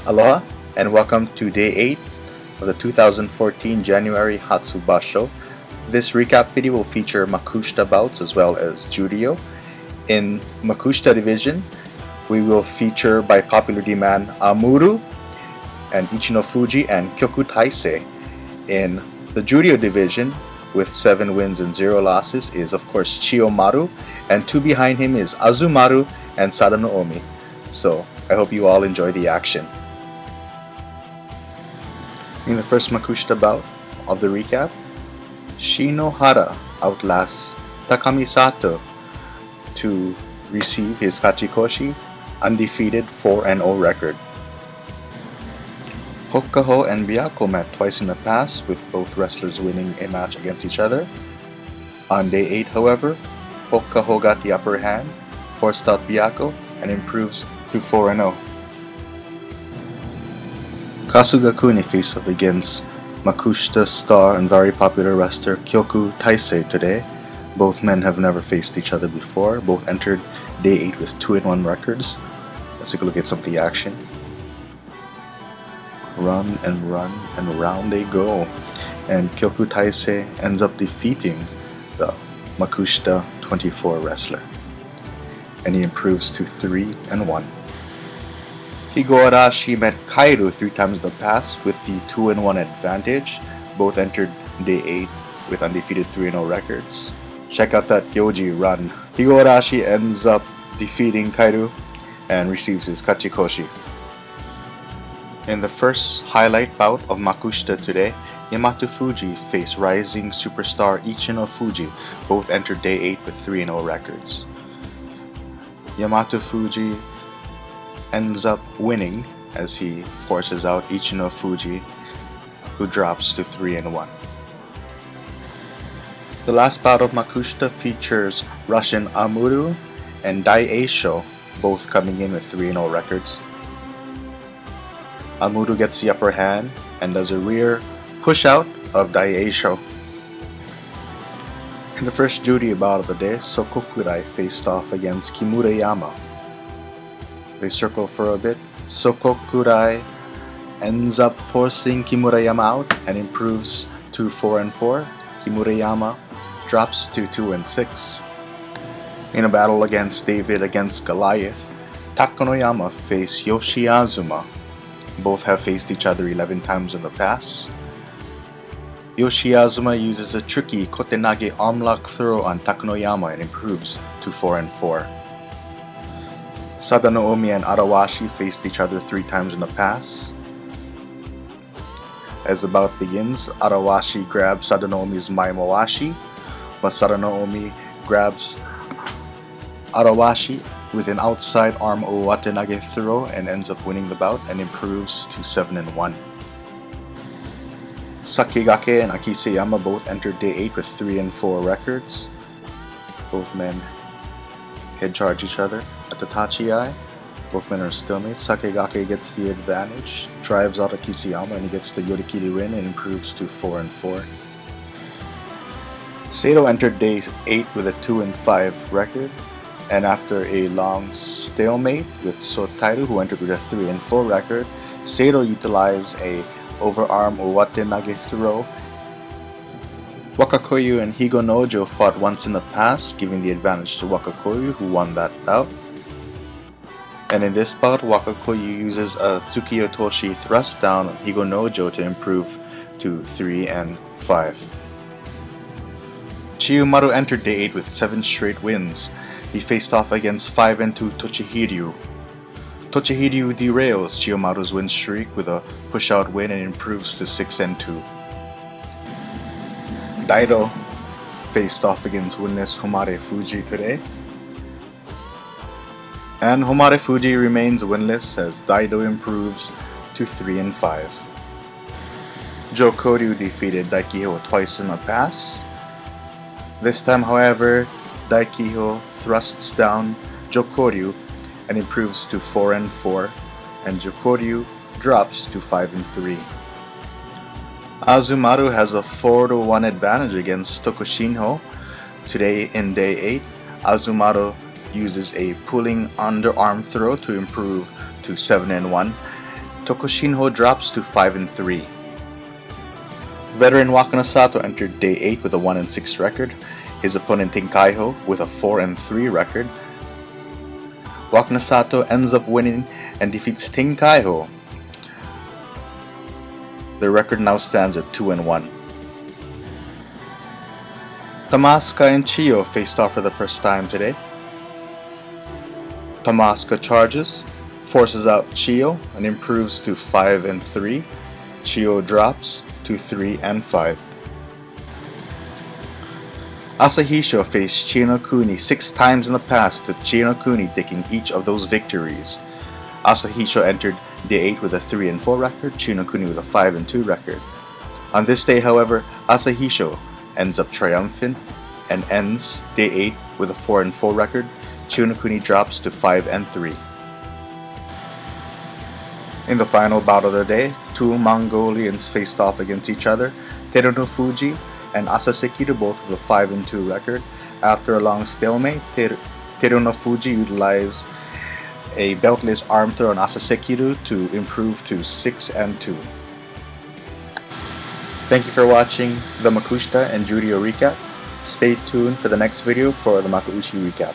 Aloha and welcome to day 8 of the 2014 January Hatsu basho. This recap video will feature Makushita bouts as well as Juryo. In Makushita division, we will feature by popular demand Amuru and Ichino Fuji and Kyoku Taisei. In the Juryo division, with 7 wins and 0 losses, is of course Chiyomaru, and 2 behind him is Azumaru and Sadano Omi. So I hope you all enjoy the action. In the first Makushita bout of the recap, Shinohara outlasts Takamisato to receive his Kachikoshi undefeated 4-0 record. Hokaho and Byako met twice in the past, with both wrestlers winning a match against each other. On day 8, however, Hokaho got the upper hand, forced out Byako, and improves to 4-0. Kasugakuni faced off against Makushita star and very popular wrestler Kyoku Taisei today. Both men have never faced each other before. Both entered day 8 with 2-1 records. Let's take a look at some of the action. Run and run and round they go. And Kyoku Taisei ends up defeating the Makushita 24 wrestler. And he improves to 3-1. Higurashi met Kairu 3 times in the past with the 2-1 advantage. Both entered day 8 with undefeated 3-0 records. Check out that Gyoji run. Higurashi ends up defeating Kairu and receives his Kachikoshi. In the first highlight bout of Makushita today, Yamato Fuji faced rising superstar Ichino Fuji. Both entered day 8 with 3-0 records. Yamato Fuji ends up winning as he forces out Ichino Fuji, who drops to 3-1. The last bout of Makushita features Russian Amuru and Daieisho, both coming in with 3-0 records. Amuru gets the upper hand and does a rear push out of Daieisho. In the first Juryo bout of the day, Sokokurai faced off against Kimurayama. They circle for a bit. Sokokurai ends up forcing Kimurayama out and improves to 4-4. Kimurayama drops to 2-6. In a battle against David against Goliath, Takonoyama faced Yoshiazuma. Both have faced each other 11 times in the past. Yoshiazuma uses a tricky Kotenage armlock throw on Takonoyama and improves to 4-4. Sadano Omi and Arawashi faced each other 3 times in the past. As the bout begins, Arawashi grabs Sadano Omi's Maimawashi, but Sadano Omi grabs Arawashi with an outside arm Owatenage throw and ends up winning the bout and improves to 7-1. Sakigake and Akiseyama both entered day 8 with 3-4 records. Both men head charge each other at the Tachi-ai. Both men are stalemates. Sakigake gets the advantage, drives out Akiseyama, and he gets the Yorikiri win and improves to 4-4. Sato entered day 8 with a 2-5 record, and after a long stalemate with Sotairu, who entered with a 3-4 record, Sato utilized a overarm Owatenage throw. Wakakoyu and Higonojo fought once in the past, giving the advantage to Wakakoyu, who won that bout. And in this bout, Wakakoyu uses a Tsukiyotoshi thrust down on Higonojo to improve to 3-5. Chiyomaru entered day 8 with 7 straight wins. He faced off against 5-2 Tochihiryu. Tochihiryu derails Chiyomaru's win streak with a push-out win and improves to 6-2. Daido faced off against winless Homare Fuji today. And Homare Fuji remains winless as Daido improves to 3-5. Jokoryu defeated Daikiho twice in the past. This time, however, Daikiho thrusts down Jokoryu and improves to 4-4, and Jokoryu drops to 5-3. Azumaru has a 4-1 advantage against Tokushinho. Today in day 8, Azumaru uses a pulling underarm throw to improve to 7-1. Tokushinho drops to 5-3. Veteran Wakana Sato entered day 8 with a 1-6 record. His opponent Tenkaiho with a 4-3 record. Wakana Sato ends up winning and defeats Tenkaiho. The record now stands at 2-1. Tamaska and Chiyo faced off for the first time today. Tamaska charges, forces out Chiyo, and improves to 5-3. Chiyo drops to 3-5. Asahisho faced Chinokuni 6 times in the past, with Chinokuni taking each of those victories. Asahisho entered day 8 with a 3-4 record, Chinokuni with a 5-2 record. On this day, however, Asahisho ends up triumphant and ends day 8 with a 4-4 record. Chinokuni drops to 5-3. In the final bout of the day, two Mongolians faced off against each other. Terunofuji and Asasekiru both with a 5-2 record. After a long stalemate, Terunofuji utilized a beltless arm throw on Asasekiru to improve to 6-2. Thank you for watching the Makushita and Juryo recap. Stay tuned for the next video for the Makuuchi recap.